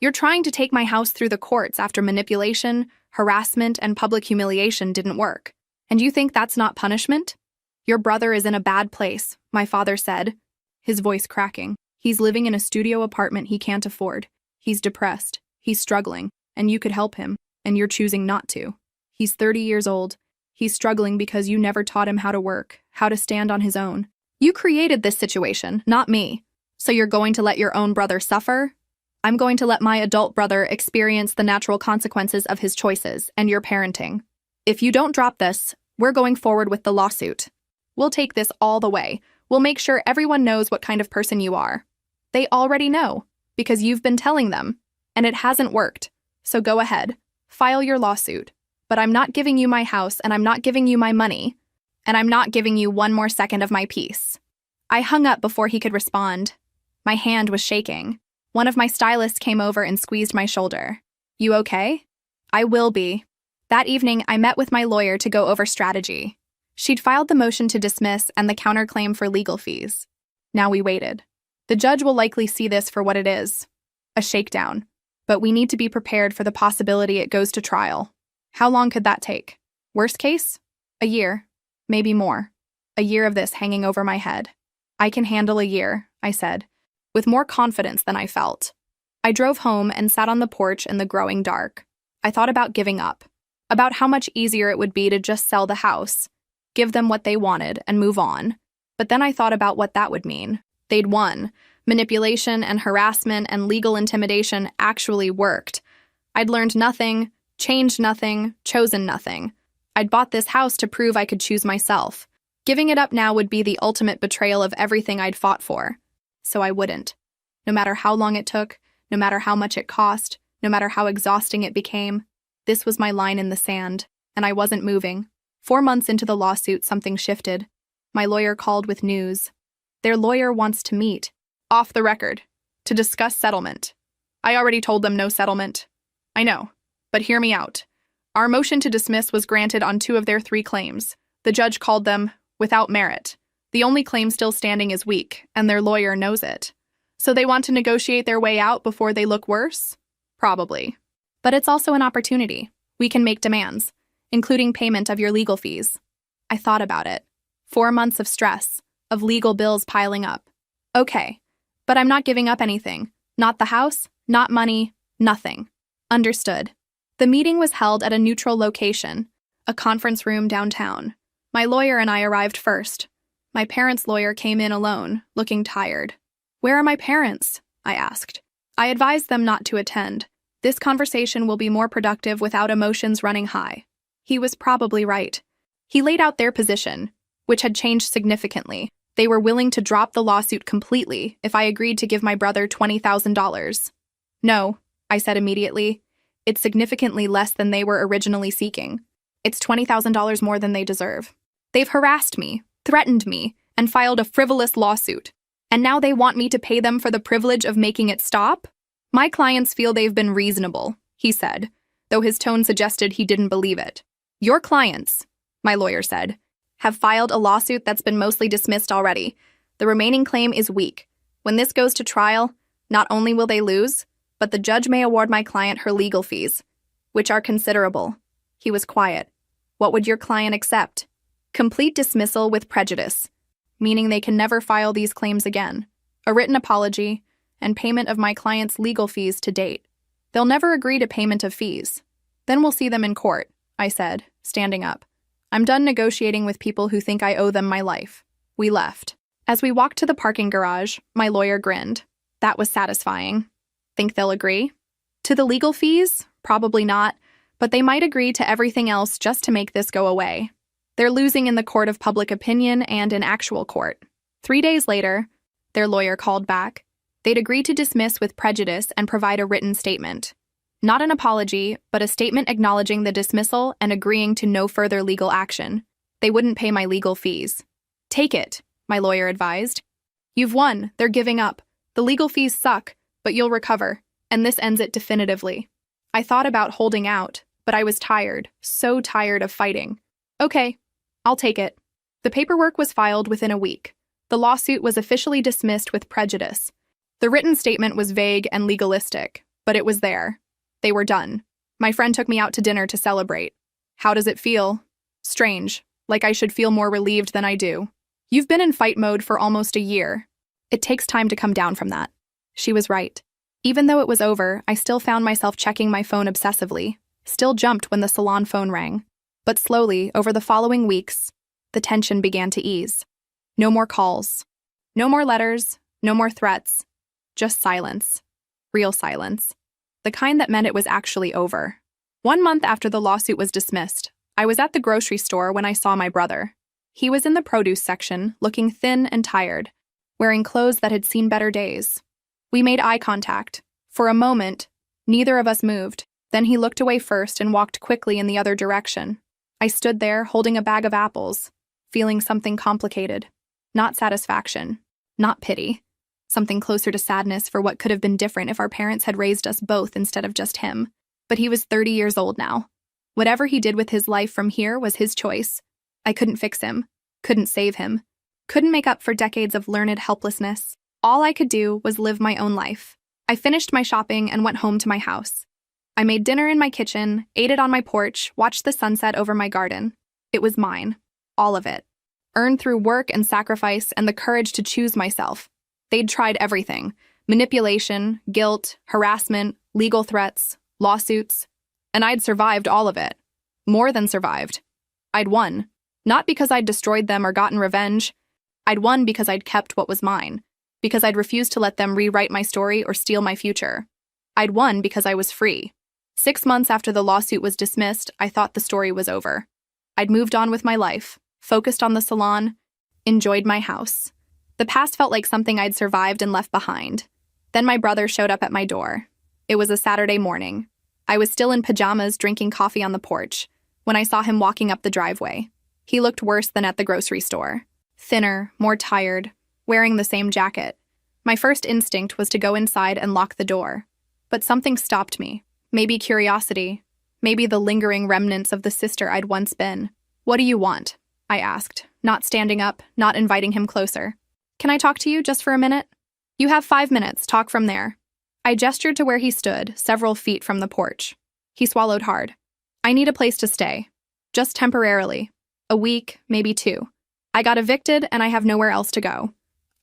You're trying to take my house through the courts after manipulation, harassment, and public humiliation didn't work. And you think that's not punishment? Your brother is in a bad place, my father said, his voice cracking. He's living in a studio apartment he can't afford. He's depressed. He's struggling, and you could help him, and you're choosing not to. He's 30 years old. He's struggling because you never taught him how to work, how to stand on his own. You created this situation, not me. So you're going to let your own brother suffer? I'm going to let my adult brother experience the natural consequences of his choices and your parenting. If you don't drop this, we're going forward with the lawsuit. We'll take this all the way. We'll make sure everyone knows what kind of person you are. They already know, because you've been telling them, and it hasn't worked. So go ahead, file your lawsuit. But I'm not giving you my house, and I'm not giving you my money, and I'm not giving you one more second of my peace. I hung up before he could respond. My hand was shaking. One of my stylists came over and squeezed my shoulder. You okay? I will be. That evening, I met with my lawyer to go over strategy. She'd filed the motion to dismiss and the counterclaim for legal fees. Now we waited. The judge will likely see this for what it is, a shakedown. But we need to be prepared for the possibility it goes to trial. How long could that take? Worst case? A year. Maybe more. A year of this hanging over my head. I can handle a year, I said, with more confidence than I felt. I drove home and sat on the porch in the growing dark. I thought about giving up, about how much easier it would be to just sell the house, give them what they wanted, and move on. But then I thought about what that would mean. They'd won. Manipulation and harassment and legal intimidation actually worked. I'd learned nothing, changed nothing, chosen nothing. I'd bought this house to prove I could choose myself. Giving it up now would be the ultimate betrayal of everything I'd fought for. So I wouldn't. No matter how long it took, no matter how much it cost, no matter how exhausting it became, this was my line in the sand, and I wasn't moving. 4 months into the lawsuit, something shifted. My lawyer called with news. Their lawyer wants to meet, off the record, to discuss settlement. I already told them no settlement. I know, but hear me out. Our motion to dismiss was granted on 2 of their 3 claims. The judge called them without merit. The only claim still standing is weak, and their lawyer knows it. So they want to negotiate their way out before they look worse? Probably. But it's also an opportunity. We can make demands, including payment of your legal fees. I thought about it. 4 months of stress, of legal bills piling up. Okay, but I'm not giving up anything. Not the house, not money, nothing. Understood. The meeting was held at a neutral location, a conference room downtown. My lawyer and I arrived first. My parents' lawyer came in alone, looking tired. "Where are my parents?" I asked. I advised them not to attend. This conversation will be more productive without emotions running high. He was probably right. He laid out their position, which had changed significantly. They were willing to drop the lawsuit completely if I agreed to give my brother $20,000. "No," I said immediately. "It's significantly less than they were originally seeking. It's $20,000 more than they deserve. They've harassed me, threatened me, and filed a frivolous lawsuit. And now they want me to pay them for the privilege of making it stop? My clients feel they've been reasonable," he said, though his tone suggested he didn't believe it. "Your clients," my lawyer said, "have filed a lawsuit that's been mostly dismissed already. The remaining claim is weak. When this goes to trial, not only will they lose, but the judge may award my client her legal fees, which are considerable." He was quiet. "What would your client accept?" "Complete dismissal with prejudice, meaning they can never file these claims again, a written apology, and payment of my client's legal fees to date. They'll never agree to payment of fees. Then we'll see them in court," I said, standing up. "I'm done negotiating with people who think I owe them my life." We left. As we walked to the parking garage, my lawyer grinned. That was satisfying. "Think they'll agree?" "To the legal fees? Probably not, but they might agree to everything else just to make this go away. They're losing in the court of public opinion and in actual court." 3 days later, their lawyer called back. They'd agree to dismiss with prejudice and provide a written statement. Not an apology, but a statement acknowledging the dismissal and agreeing to no further legal action. They wouldn't pay my legal fees. "Take it," my lawyer advised. "You've won. They're giving up. The legal fees suck, but you'll recover, and this ends it definitively." I thought about holding out, but I was tired, so tired of fighting. "Okay, I'll take it." The paperwork was filed within a week. The lawsuit was officially dismissed with prejudice. The written statement was vague and legalistic, but it was there. They were done. My friend took me out to dinner to celebrate. "How does it feel?" "Strange, like I should feel more relieved than I do." "You've been in fight mode for almost a year. It takes time to come down from that." She was right. Even though it was over, I still found myself checking my phone obsessively, still jumped when the salon phone rang. But slowly, over the following weeks, the tension began to ease. No more calls. No more letters. No more threats. Just silence. Real silence. The kind that meant it was actually over. 1 month after the lawsuit was dismissed, I was at the grocery store when I saw my brother. He was in the produce section, looking thin and tired, wearing clothes that had seen better days. We made eye contact. For a moment, neither of us moved. Then he looked away first and walked quickly in the other direction. I stood there, holding a bag of apples, feeling something complicated. Not satisfaction. Not pity. Something closer to sadness for what could have been different if our parents had raised us both instead of just him. But he was 30 years old now. Whatever he did with his life from here was his choice. I couldn't fix him. Couldn't save him. Couldn't make up for decades of learned helplessness. All I could do was live my own life. I finished my shopping and went home to my house. I made dinner in my kitchen, ate it on my porch, watched the sunset over my garden. It was mine. All of it. Earned through work and sacrifice and the courage to choose myself. They'd tried everything. Manipulation, guilt, harassment, legal threats, lawsuits. And I'd survived all of it. More than survived. I'd won. Not because I'd destroyed them or gotten revenge. I'd won because I'd kept what was mine. Because I'd refused to let them rewrite my story or steal my future. I'd won because I was free. 6 months after the lawsuit was dismissed, I thought the story was over. I'd moved on with my life, focused on the salon, enjoyed my house. The past felt like something I'd survived and left behind. Then my brother showed up at my door. It was a Saturday morning. I was still in pajamas drinking coffee on the porch when I saw him walking up the driveway. He looked worse than at the grocery store. Thinner, more tired, wearing the same jacket. My first instinct was to go inside and lock the door. But something stopped me. Maybe curiosity. Maybe the lingering remnants of the sister I'd once been. "What do you want?" I asked, not standing up, not inviting him closer. "Can I talk to you just for a minute?" "You have 5 minutes, talk from there." I gestured to where he stood, several feet from the porch. He swallowed hard. "I need a place to stay. Just temporarily. A week, maybe 2. I got evicted and I have nowhere else to go."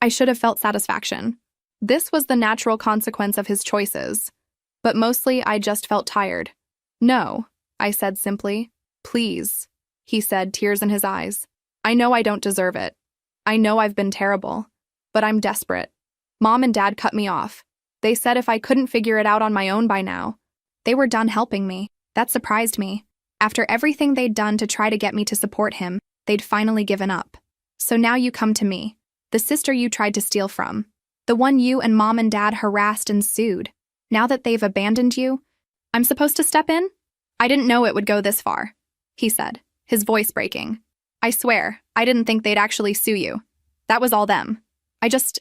I should have felt satisfaction. This was the natural consequence of his choices. But mostly I just felt tired. No, I said simply. Please, he said, tears in his eyes. I know I don't deserve it. I know I've been terrible. But I'm desperate. Mom and Dad cut me off. They said if I couldn't figure it out on my own by now, they were done helping me. That surprised me. After everything they'd done to try to get me to support him, they'd finally given up. So now you come to me, the sister you tried to steal from, the one you and Mom and Dad harassed and sued. Now that they've abandoned you, I'm supposed to step in? I didn't know it would go this far, he said, his voice breaking. I swear, I didn't think they'd actually sue you. That was all them. I just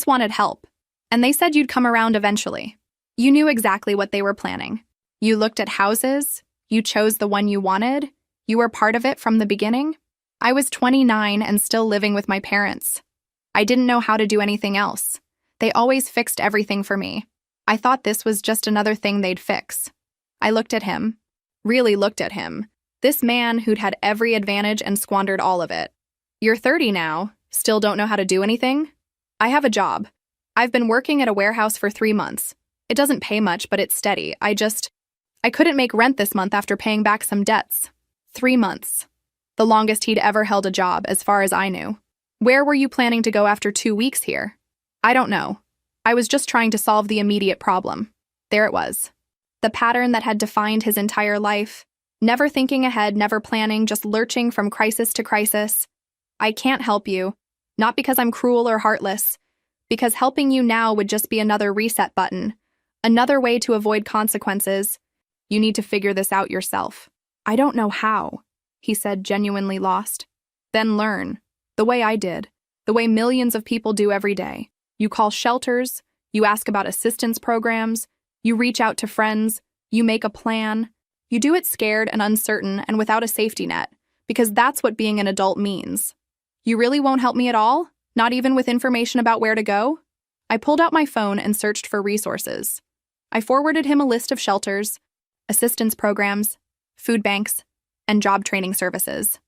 wanted help. And they said you'd come around eventually. You knew exactly what they were planning. You looked at houses. You chose the one you wanted. You were part of it from the beginning. I was 29 and still living with my parents. I didn't know how to do anything else. They always fixed everything for me. I thought this was just another thing they'd fix. I looked at him. Really looked at him. This man who'd had every advantage and squandered all of it. You're 30 now. Still don't know how to do anything? I have a job. I've been working at a warehouse for 3 months. It doesn't pay much, but it's steady. I couldn't make rent this month after paying back some debts. 3 months. The longest he'd ever held a job, as far as I knew. Where were you planning to go after 2 weeks here? I don't know. I was just trying to solve the immediate problem. There it was. The pattern that had defined his entire life. Never thinking ahead, never planning, just lurching from crisis to crisis. I can't help you. Not because I'm cruel or heartless. Because helping you now would just be another reset button. Another way to avoid consequences. You need to figure this out yourself. I don't know how, he said, genuinely lost. Then learn. The way I did. The way millions of people do every day. You call shelters. You ask about assistance programs. You reach out to friends. You make a plan. You do it scared and uncertain and without a safety net, because that's what being an adult means. You really won't help me at all? Not even with information about where to go? I pulled out my phone and searched for resources. I forwarded him a list of shelters, assistance programs, food banks, and job training services.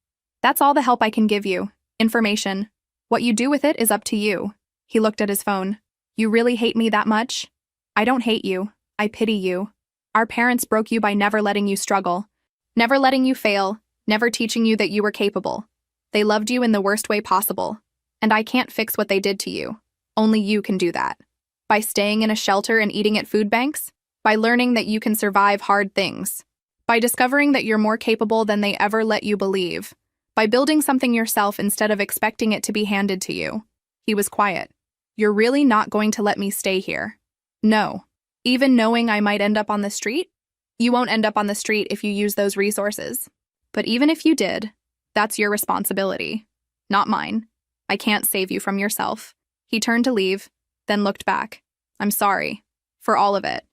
That's all the help I can give you. Information. What you do with it is up to you. He looked at his phone. You really hate me that much? I don't hate you. I pity you. Our parents broke you by never letting you struggle, never letting you fail, never teaching you that you were capable. They loved you in the worst way possible. And I can't fix what they did to you. Only you can do that. By staying in a shelter and eating at food banks? By learning that you can survive hard things? By discovering that you're more capable than they ever let you believe? By building something yourself instead of expecting it to be handed to you? He was quiet. You're really not going to let me stay here? No. Even knowing I might end up on the street? You won't end up on the street if you use those resources. But even if you did, that's your responsibility, not mine. I can't save you from yourself. He turned to leave, then looked back. I'm sorry. For all of it.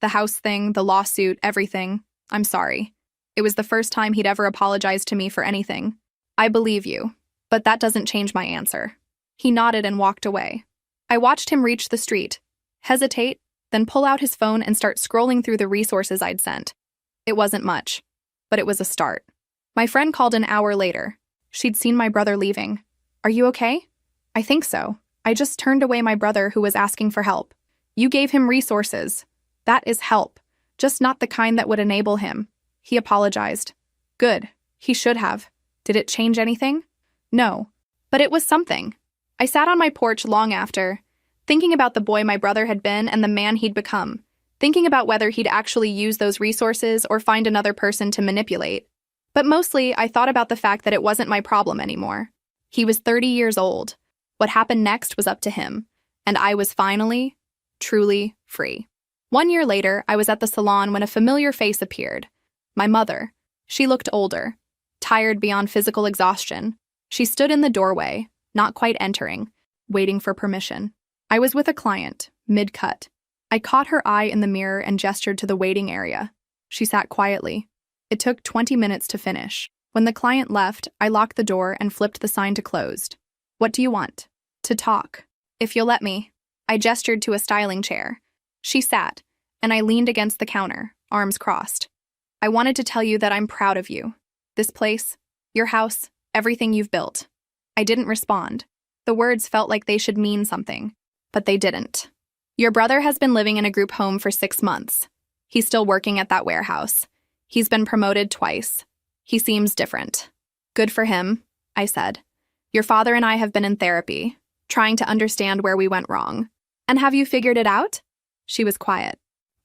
The house thing, the lawsuit, everything. I'm sorry. It was the first time he'd ever apologized to me for anything. I believe you, but that doesn't change my answer. He nodded and walked away. I watched him reach the street, hesitate, then pull out his phone and start scrolling through the resources I'd sent. It wasn't much, but it was a start. My friend called an hour later. She'd seen my brother leaving. Are you okay? I think so. I just turned away my brother who was asking for help. You gave him resources. That is help, just not the kind that would enable him. He apologized. Good. He should have. Did it change anything? No. But it was something. I sat on my porch long after, thinking about the boy my brother had been and the man he'd become, thinking about whether he'd actually use those resources or find another person to manipulate. But mostly, I thought about the fact that it wasn't my problem anymore. He was 30 years old. What happened next was up to him, and I was finally, truly free. 1 year later, I was at the salon when a familiar face appeared. My mother. She looked older, tired beyond physical exhaustion. She stood in the doorway, not quite entering, waiting for permission. I was with a client, mid-cut. I caught her eye in the mirror and gestured to the waiting area. She sat quietly. It took 20 minutes to finish. When the client left, I locked the door and flipped the sign to closed. What do you want? To talk. If you'll let me. I gestured to a styling chair. She sat, and I leaned against the counter, arms crossed. I wanted to tell you that I'm proud of you. This place, your house, everything you've built. I didn't respond. The words felt like they should mean something. but they didn't. Your brother has been living in a group home for 6 months. He's still working at that warehouse. He's been promoted twice. He seems different. Good for him, I said. Your father and I have been in therapy, trying to understand where we went wrong. And have you figured it out? She was quiet.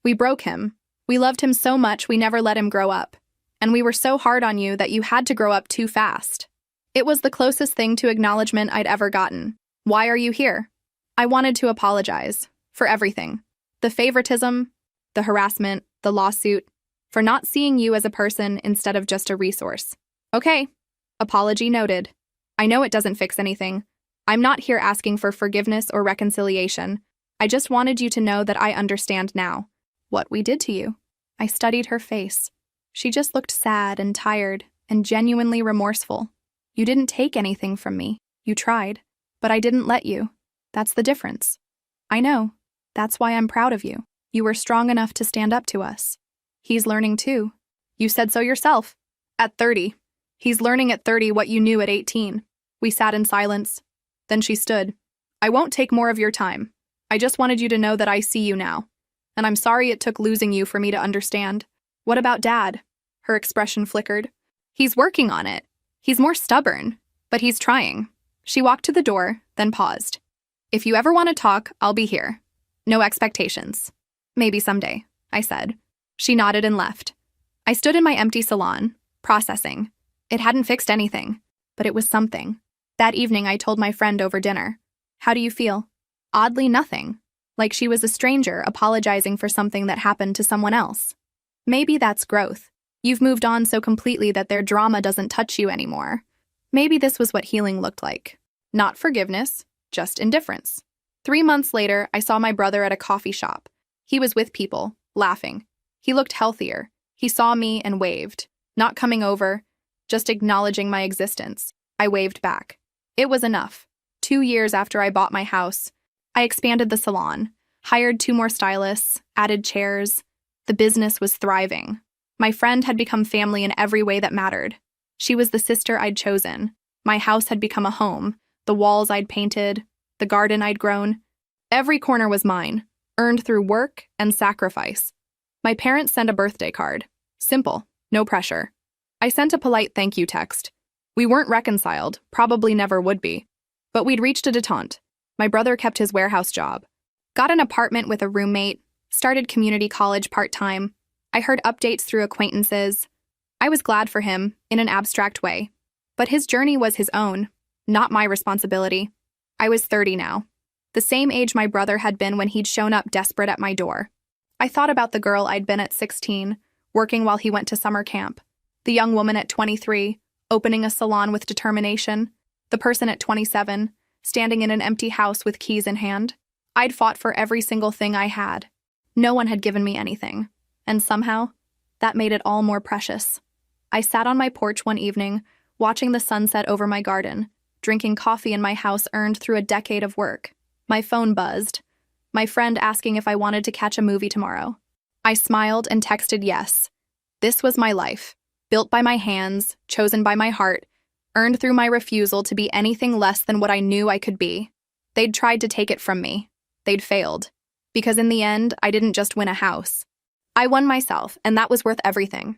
We broke him. We loved him so much we never let him grow up. And we were so hard on you that you had to grow up too fast. It was the closest thing to acknowledgement I'd ever gotten. Why are you here? I wanted to apologize. For everything. The favoritism, the harassment, the lawsuit, for not seeing you as a person instead of just a resource. Okay. Apology noted. I know it doesn't fix anything. I'm not here asking for forgiveness or reconciliation. I just wanted you to know that I understand now what we did to you. I studied her face. She just looked sad and tired and genuinely remorseful. You didn't take anything from me. You tried, but I didn't let you. That's the difference. I know. That's why I'm proud of you. You were strong enough to stand up to us. He's learning too. You said so yourself. At 30. He's learning at 30 what you knew at 18. We sat in silence. Then she stood. I won't take more of your time. I just wanted you to know that I see you now. And I'm sorry it took losing you for me to understand. What about Dad? Her expression flickered. He's working on it. He's more stubborn, but he's trying. She walked to the door, then paused. If you ever want to talk, I'll be here. No expectations. Maybe someday, I said. She nodded and left. I stood in my empty salon, processing. It hadn't fixed anything, but it was something. That evening, I told my friend over dinner. How do you feel? Oddly, nothing. Like she was a stranger apologizing for something that happened to someone else. Maybe that's growth. You've moved on so completely that their drama doesn't touch you anymore. Maybe this was what healing looked like. Not forgiveness, just indifference. 3 months later, I saw my brother at a coffee shop. He was with people, laughing. He looked healthier. He saw me and waved, not coming over, just acknowledging my existence. I waved back. It was enough. 2 years after I bought my house, I expanded the salon, hired 2 more stylists, added chairs. The business was thriving. My friend had become family in every way that mattered. She was the sister I'd chosen. My house had become a home, the walls I'd painted, the garden I'd grown. Every corner was mine, earned through work and sacrifice. My parents sent a birthday card. Simple, no pressure. I sent a polite thank you text. We weren't reconciled, probably never would be. But we'd reached a detente. My brother kept his warehouse job. Got an apartment with a roommate, started community college part-time. I heard updates through acquaintances. I was glad for him, in an abstract way. But his journey was his own, not my responsibility. I was 30 now, the same age my brother had been when he'd shown up desperate at my door. I thought about the girl I'd been at 16, working while he went to summer camp, the young woman at 23, opening a salon with determination, the person at 27, standing in an empty house with keys in hand. I'd fought for every single thing I had. No one had given me anything, and somehow, that made it all more precious. I sat on my porch one evening, watching the sunset over my garden, drinking coffee in my house earned through a decade of work. My phone buzzed. My friend asking if I wanted to catch a movie tomorrow. I smiled and texted yes. This was my life, built by my hands, chosen by my heart, earned through my refusal to be anything less than what I knew I could be. They'd tried to take it from me. They'd failed. Because in the end, I didn't just win a house. I won myself, and that was worth everything.